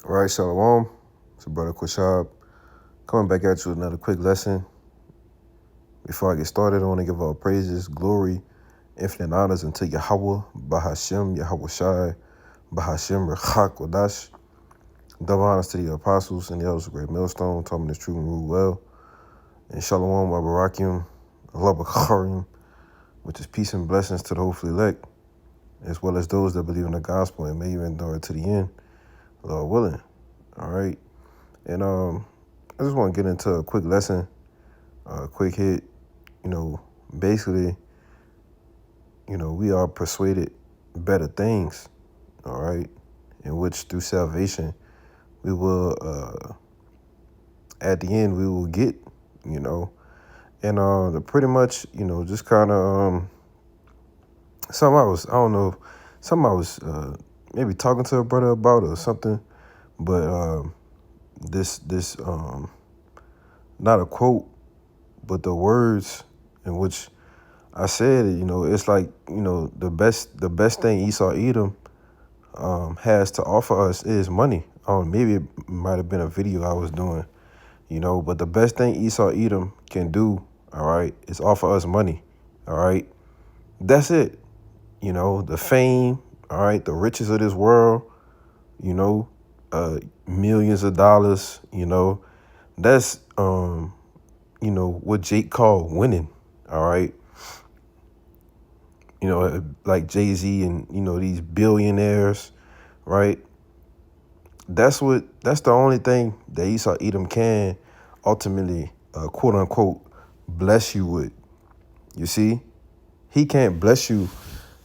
All right, Shalom. It's your brother Quashab. Coming back at you with another quick lesson. Before I get started, I want to give all praises, glory, infinite honors unto Yahweh, Bahashem, Yahweh Shai, Bahashem, Rechak, Wadash. Double honors to the apostles and the elders of Great Millstone, taught me this truth and rule well. And Shalom, Barakim, Allah Bakarim, which is peace and blessings to the hopefully elect, as well as those that believe in the gospel and may even endure to the end, Lord willing. All right. And I just want to get into a quick lesson, a quick hit. Basically, we are persuaded better things, all right, in which through salvation we will, at the end, we will get, and pretty much, just kind of something I was maybe talking to a brother about or something, but this not a quote, but the words in which I said it, it's like, the best thing Esau Edom has to offer us is money. Maybe it might have been a video I was doing, but the best thing Esau Edom can do, all right, is offer us money, all right? That's it. The fame, all right, the riches of this world, millions of dollars, that's, what Jake called winning, all right? Like Jay-Z and, these billionaires, right? That's the only thing that Esau Edom can ultimately, quote unquote, bless you with. You see, he can't bless you,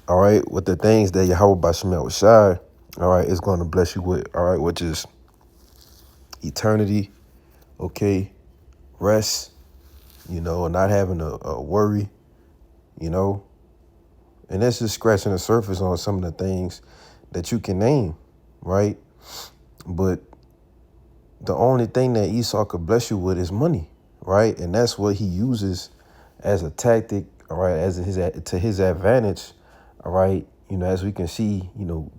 all right, with the things that Yahweh Bashemel Shai, all right, is going to bless you with, all right, which is eternity, okay, rest, not having a worry, and that's just scratching the surface on some of the things that you can name, right? But the only thing that Esau could bless you with is money, right? And that's what he uses as a tactic, all right, to his advantage, all right, as we can see,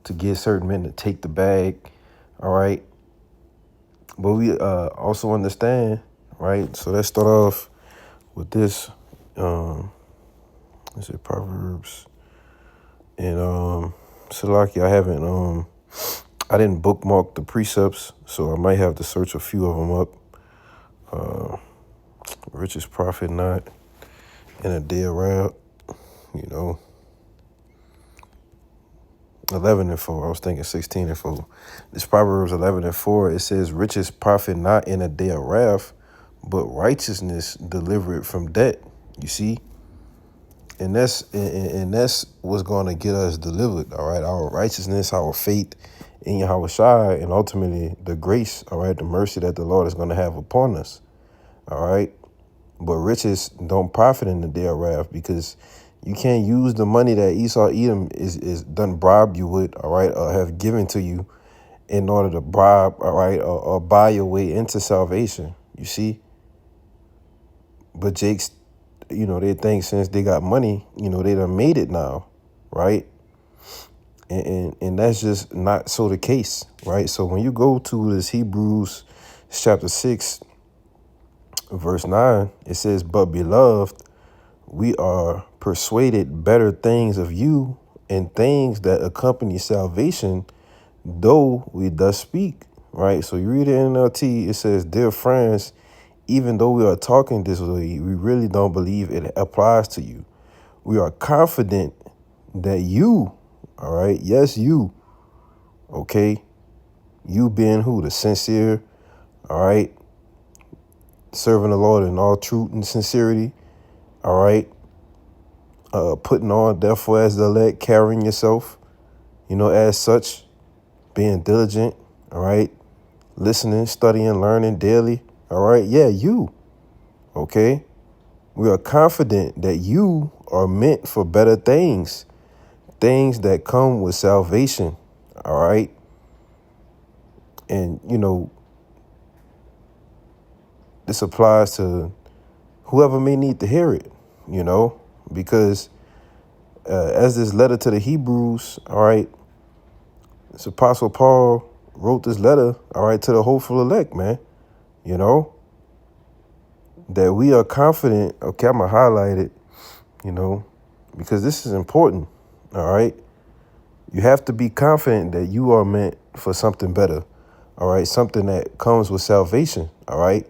to get certain men to take the bag, all right? But we also understand, right? So let's start off with this. Let's say Proverbs. And Salaki, I didn't bookmark the precepts, so I might have to search a few of them up. Richest prophet not in a day around, 11:4. I was thinking 16:4. This Proverbs 11:4. It says, "Richest prophet not in a day of wrath, but righteousness delivered from debt." You see. And that's what's going to get us delivered, all right? Our righteousness, our faith in Yahweh Shai, and ultimately the grace, all right, the mercy that the Lord is going to have upon us, all right? But riches don't profit in the day of wrath, because you can't use the money that Esau Edom is done bribe you with, all right, or have given to you in order to bribe, all right, or buy your way into salvation, you see? But Jake's, they think since they got money, they done made it now, right? And that's just not so the case, right? So when you go to this Hebrews chapter 6, verse 9, it says, "But beloved, we are persuaded better things of you and things that accompany salvation, though we thus speak," right? So you read it in NLT, it says, "Dear friends, even though we are talking this way, we really don't believe it applies to you. We are confident that you, all right, yes, you, okay, you being who? The sincere, all right, serving the Lord in all truth and sincerity, all right, putting on, therefore, as the elect, carrying yourself, as such, being diligent, all right, listening, studying, learning daily, all right, yeah, you, okay. We are confident that you are meant for better things that come with salvation, all right? And, this applies to whoever may need to hear it, because as this letter to the Hebrews, all right, it's Apostle Paul, wrote this letter, all right, to the hopeful elect, man. You know, that we are confident. Okay, I'm going to highlight it, you know, because this is important, all right? You have to be confident that you are meant for something better, all right? Something that comes with salvation, all right?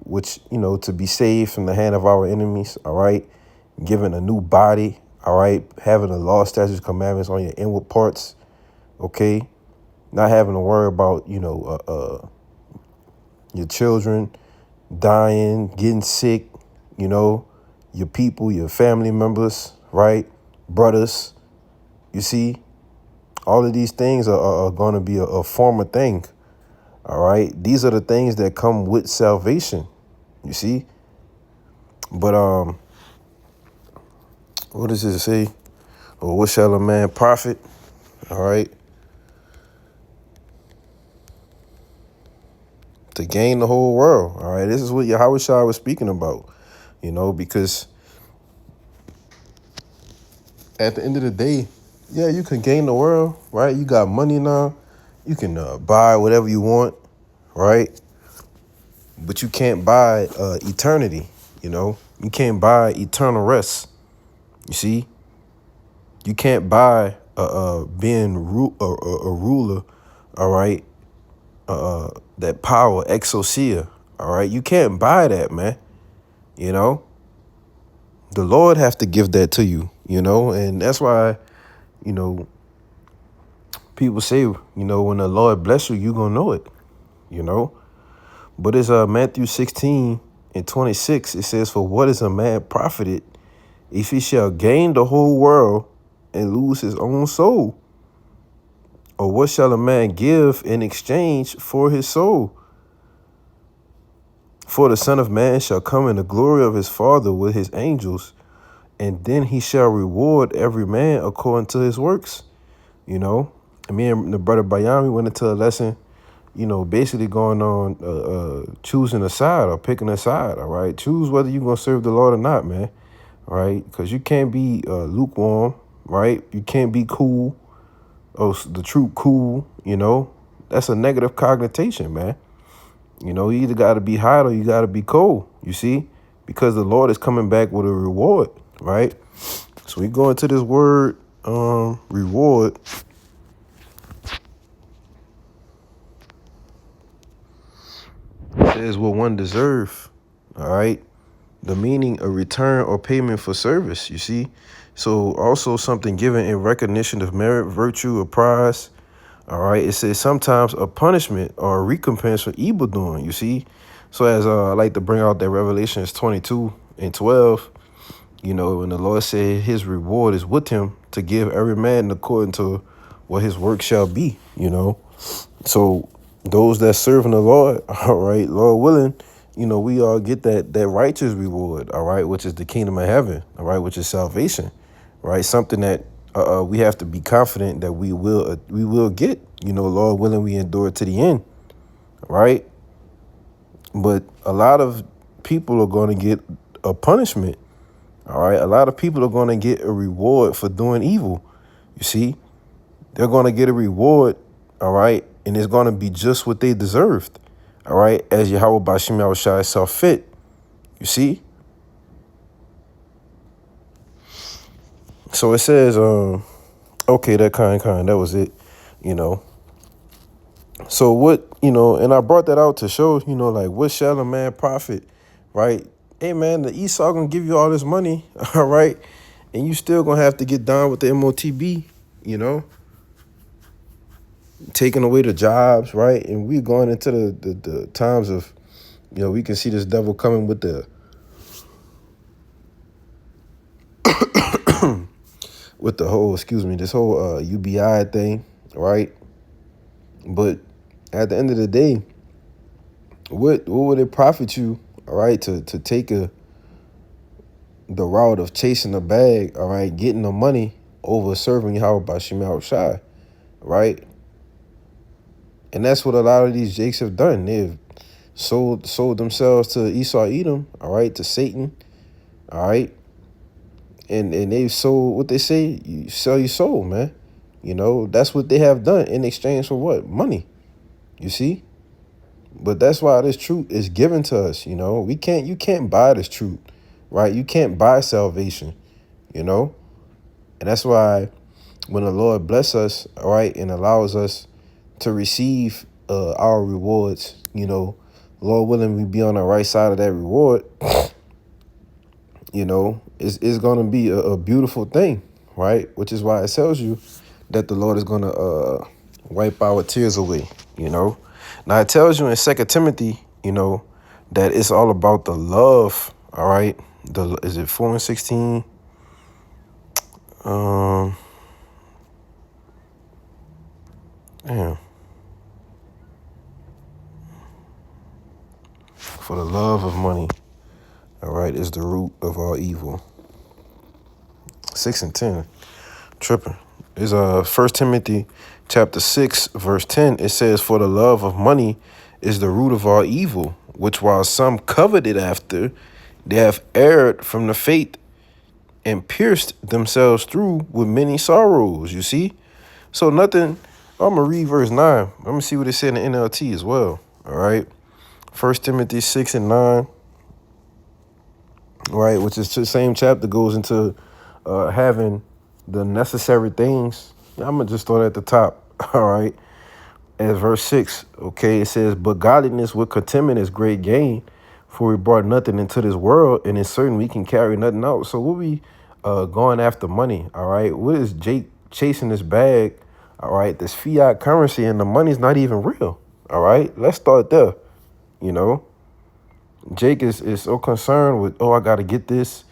Which, you know, to be saved from the hand of our enemies, all right? Given a new body, all right? Having the law, statutes, commandments on your inward parts, okay? Not having to worry about, your children dying, getting sick, you know, your people, your family members, right? Brothers, you see, all of these things are going to be a former thing, all right? These are the things that come with salvation, you see? But what does it say? Or what shall a man profit, all right? To gain the whole world, all right? This is what Yahweh Shai was speaking about, you know, because at the end of the day, yeah, you can gain the world, right? You got money now. You can buy whatever you want, right? But you can't buy eternity, you know? You can't buy eternal rest, you see? You can't buy being a ruler, all right? That power, exousia, all right? You can't buy that, man, you know? The Lord has to give that to you, you know? And that's why, you know, people say, you know, when the Lord bless you, you gonna know it, you know? But it's Matthew 16:26. It says, for what is a man profited if he shall gain the whole world and lose his own soul? Or what shall a man give in exchange for his soul? For the Son of Man shall come in the glory of his Father with his angels, and then he shall reward every man according to his works. You know, and me and the brother Bayami went into a lesson, you know, basically going on choosing a side or picking a side, all right? Choose whether you're going to serve the Lord or not, man, all right? Because you can't be lukewarm, right? You can't be cool, the true cool, you know? That's a negative connotation, man. You know, you either got to be hot or you got to be cold, you see? Because the Lord is coming back with a reward, right? So we go into this word, reward. It says what one deserve, all right? The meaning of return or payment for service, you see? So also something given in recognition of merit, virtue, or prize, all right? It says sometimes a punishment or a recompense for evil doing, you see? So as I like to bring out that Revelations 22:12, you know, when the Lord said his reward is with him to give every man according to what his work shall be, you know? So those that serving the Lord, all right, Lord willing, you know, we all get that righteous reward, all right, which is the kingdom of heaven, all right, which is salvation, right? Something that we have to be confident that we will get, you know, Lord willing, we endure to the end, right? But a lot of people are going to get a punishment, all right? A lot of people are going to get a reward for doing evil, you see? They're going to get a reward, all right? And it's going to be just what they deserved, all right? As Yahweh Bashim Yahushua saw fit, you see? So it says, okay, that that was it, you know? So what, you know, and I brought that out to show, you know, like, what shall a man profit, right? Hey, man, the Esau going to give you all this money, all right? And you still going to have to get down with the MOTB, you know? Taking away the jobs, right? And we're going into the times of, you know, we can see this devil coming with the whole, this whole UBI thing, right? But at the end of the day, what would it profit you, all right, to take the route of chasing the bag, all right, getting the money over serving Yahweh by Shemal Shai, right? And that's what a lot of these jakes have done. They've sold themselves to Esau Edom, all right, to Satan, all right. And they've sold, what they say, you sell your soul, man, You know, that's what they have done in exchange for what? Money. You see? But that's why this truth is given to us, you know. You can't buy this truth, right? You can't buy salvation, you know? And that's why when the Lord bless us, all right, and allows us to receive our rewards, you know, Lord willing, we be on the right side of that reward, you know, it's going to be a beautiful thing, right? Which is why it tells you that the Lord is going to wipe our tears away, you know. Now, it tells you in 2 Timothy, you know, that it's all about the love, all right? Is it 4:16? Damn. For the love of money, all right, is the root of all evil. 6 and 10. Tripping. Is 1 Timothy chapter 6, verse 10. It says, for the love of money is the root of all evil, which while some coveted after, they have erred from the faith and pierced themselves through with many sorrows. You see? So nothing. I'm gonna read verse 9. Let me see what it said in the NLT as well. All right. 1 Timothy 6 and 9. Right, which is the same chapter goes into having the necessary things. I'm gonna just throw that at the top. All right, as verse 6. Okay, it says, "But godliness with contentment is great gain, for we brought nothing into this world, and it's certain we can carry nothing out." So what we going after money? All right, what is Jake chasing this bag? All right, this fiat currency, and the money's not even real. All right, let's start there. You know. Jake is so concerned with, oh, I got to get this,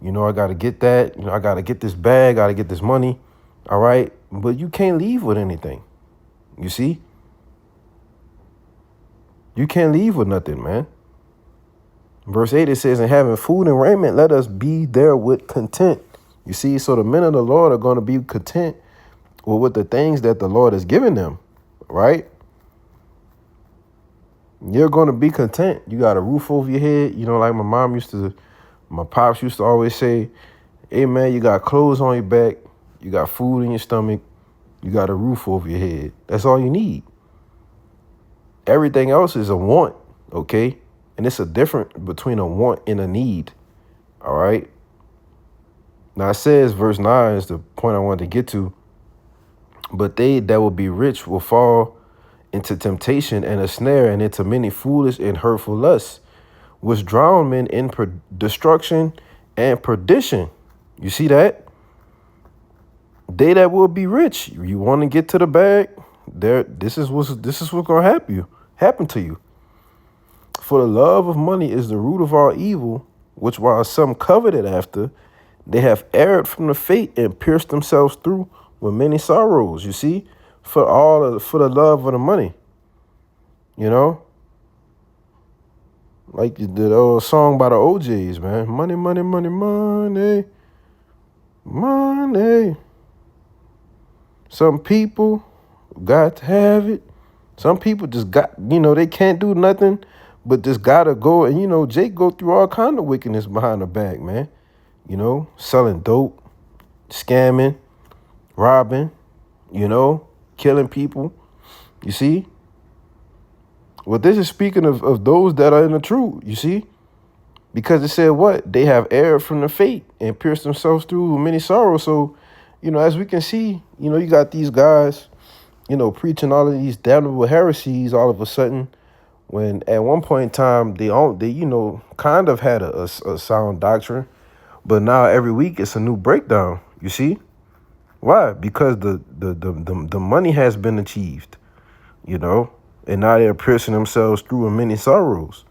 you know, I got to get that, you know, I got to get this bag, got to get this money. All right. But you can't leave with anything. You see? You can't leave with nothing, man. Verse 8, it says, and having food and raiment, let us be there with content. You see? So the men of the Lord are going to be content with the things that the Lord has given them. Right? You're going to be content. You got a roof over your head. You know, like my pops used to always say, hey, man, you got clothes on your back. You got food in your stomach. You got a roof over your head. That's all you need. Everything else is a want, okay? And it's a difference between a want and a need, all right? Now, it says, verse 9 is the point I wanted to get to. But they that will be rich will fall into temptation and a snare, and into many foolish and hurtful lusts, which drown men in destruction and perdition. You see that? They that will be rich. You want to get to the bag? This is what's gonna happen to you. For the love of money is the root of all evil, which while some coveted after, they have erred from the faith and pierced themselves through with many sorrows. You see? For the love of the money, you know, like the old song by the OJs, man. Money, money, money, money, money. Some people got to have it. Some people just got, you know, they can't do nothing, but just gotta go. And you know, Jake go through all kind of wickedness behind the back, man. You know, selling dope, scamming, robbing, you know, killing people. You see? Well, this is speaking of those that are in the truth, you see? Because it said what? They have erred from the faith and pierced themselves through with many sorrows. So, you know, as we can see, you know, you got these guys, you know, preaching all of these damnable heresies all of a sudden, when at one point in time, they you know, kind of had a sound doctrine, but now every week it's a new breakdown, you see? Why? Because the money has been achieved, you know, and now they're piercing themselves through in many sorrows,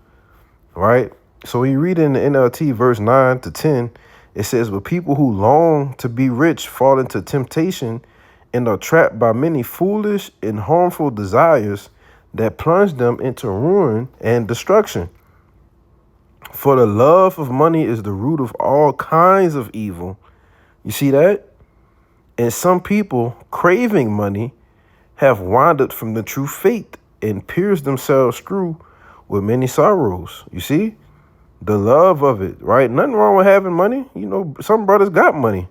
right? So when you read in the NLT verse 9 to 10, it says, but people who long to be rich fall into temptation and are trapped by many foolish and harmful desires that plunge them into ruin and destruction. For the love of money is the root of all kinds of evil. You see that? And some people craving money have wandered from the true faith and pierced themselves through with many sorrows. You see? The love of it, right? Nothing wrong with having money. You know, some brothers got money.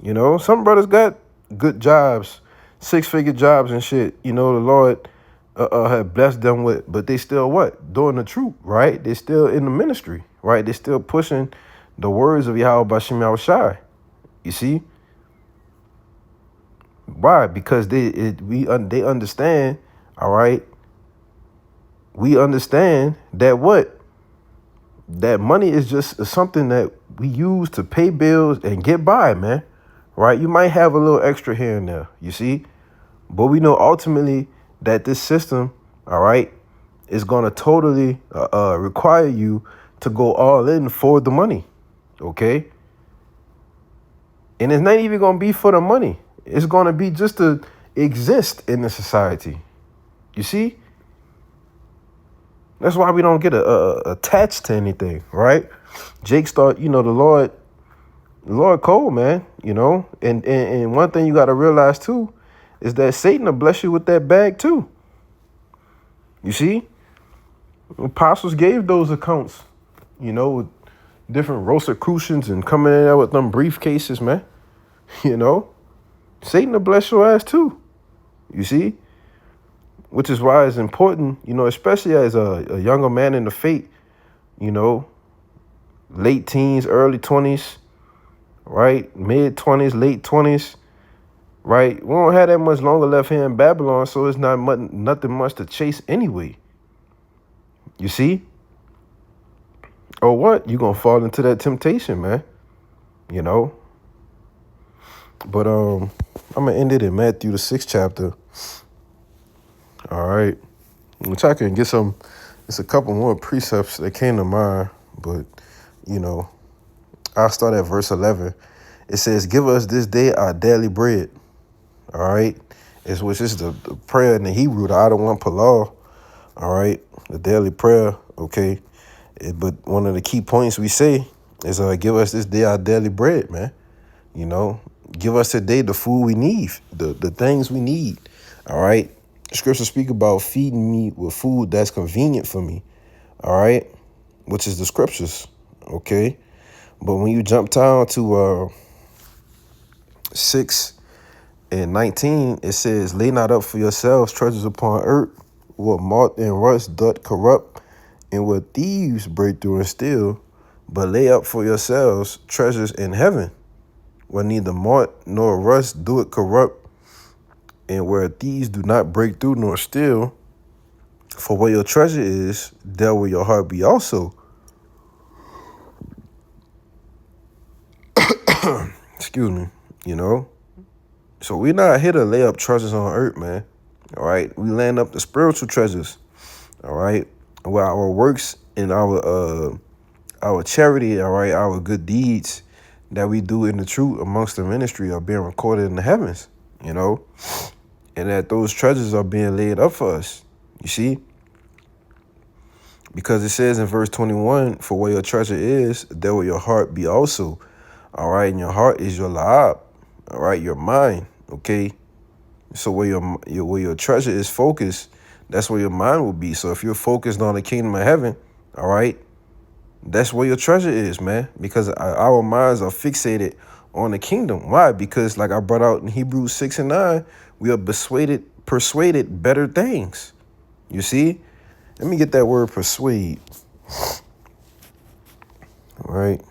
You know, some brothers got good jobs. six-figure jobs and shit. The Lord had blessed them with, but they still what? Doing the truth, right? They still in the ministry, right? They still pushing the words of Yahweh Bashim Yahushai. You see? Why? Because they understand, all right? We understand that what? That money is just something that we use to pay bills and get by, man. Right? You might have a little extra here and there, you see? But we know ultimately that this system, all right, is going to totally require you to go all in for the money, okay? And it's not even going to be for the money. It's going to be just to exist in the society. You see? That's why we don't get attached to anything, right? Jake start, the Lord cold, man, and one thing you got to realize too is that Satan will bless you with that bag too. You see? Apostles gave those accounts, with different Rosicrucians and coming in there with them briefcases, man. Satan will bless your ass too. You see? Which is why it's important, especially as a younger man in the faith, late teens, early 20s, right? Mid 20s, late 20s, right? We don't have that much longer left here in Babylon, so it's nothing much to chase anyway. You see? Or what? You're going to fall into that temptation, man. But I'm going to end it in Matthew, the 6th chapter. All right. Which I can get it's a couple more precepts that came to mind, but, I'll start at verse 11. It says, give us this day our daily bread. All right. Which is the prayer in the Hebrew, the Adawan Palau. All right. The daily prayer. Okay. But one of the key points we say is give us this day our daily bread, man. Give us today the food we need, the things we need. All right. Scripture speak about feeding me with food that's convenient for me. All right. Which is the scriptures. Okay. But when you jump down to 6 and 19, it says, lay not up for yourselves treasures upon earth, where moth and rust doth corrupt, and where thieves break through and steal, but lay up for yourselves treasures in heaven, where neither moth nor rust do it corrupt, and where thieves do not break through nor steal. For where your treasure is, there will your heart be also. Excuse me, So we're not here to lay up treasures on earth, man. All right. We laying up the spiritual treasures. All right. Where our works and our charity, all right, our good deeds that we do in the truth amongst the ministry are being recorded in the heavens, and that those treasures are being laid up for us. You see? Because it says in verse 21, for where your treasure is, there will your heart be also. All right. And your heart is your la'ab. All right. Your mind. Okay. So where your treasure is focused, that's where your mind will be. So if you're focused on the kingdom of heaven, all right, that's where your treasure is, man. Because our minds are fixated on the kingdom. Why? Because like I brought out in Hebrews 6 and 9, we are persuaded better things. You see? Let me get that word persuade. All right.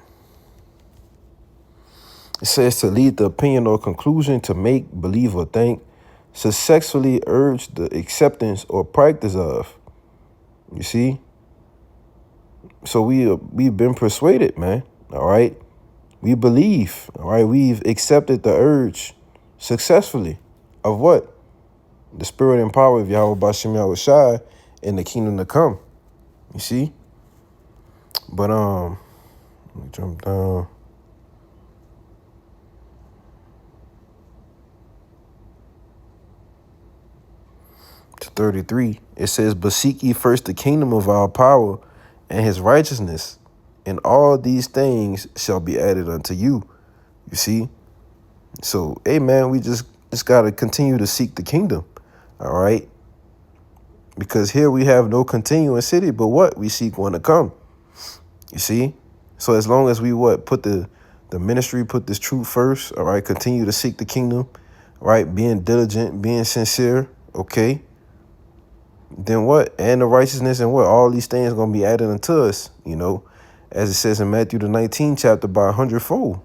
It says to lead the opinion or conclusion, to make, believe, or think, successfully urge the acceptance or practice of. You see? So we've been persuaded, man. All right. We believe. All right. We've accepted the urge successfully of what? The spirit and power of Yahweh Bashim Yahushai in the kingdom to come. You see? But let me jump down. To 33, it says, but seek ye first the kingdom of our power and his righteousness, and all these things shall be added unto you. You see? So, hey, man, we just got to continue to seek the kingdom. All right? Because here we have no continuing city, but what? We seek one to come. You see? So as long as we put the ministry, put this truth first, all right, continue to seek the kingdom, right? Being diligent, being sincere, okay? Then what? And the righteousness and what? All these things going to be added unto us, you know, as it says in Matthew the 19th chapter by 100-fold.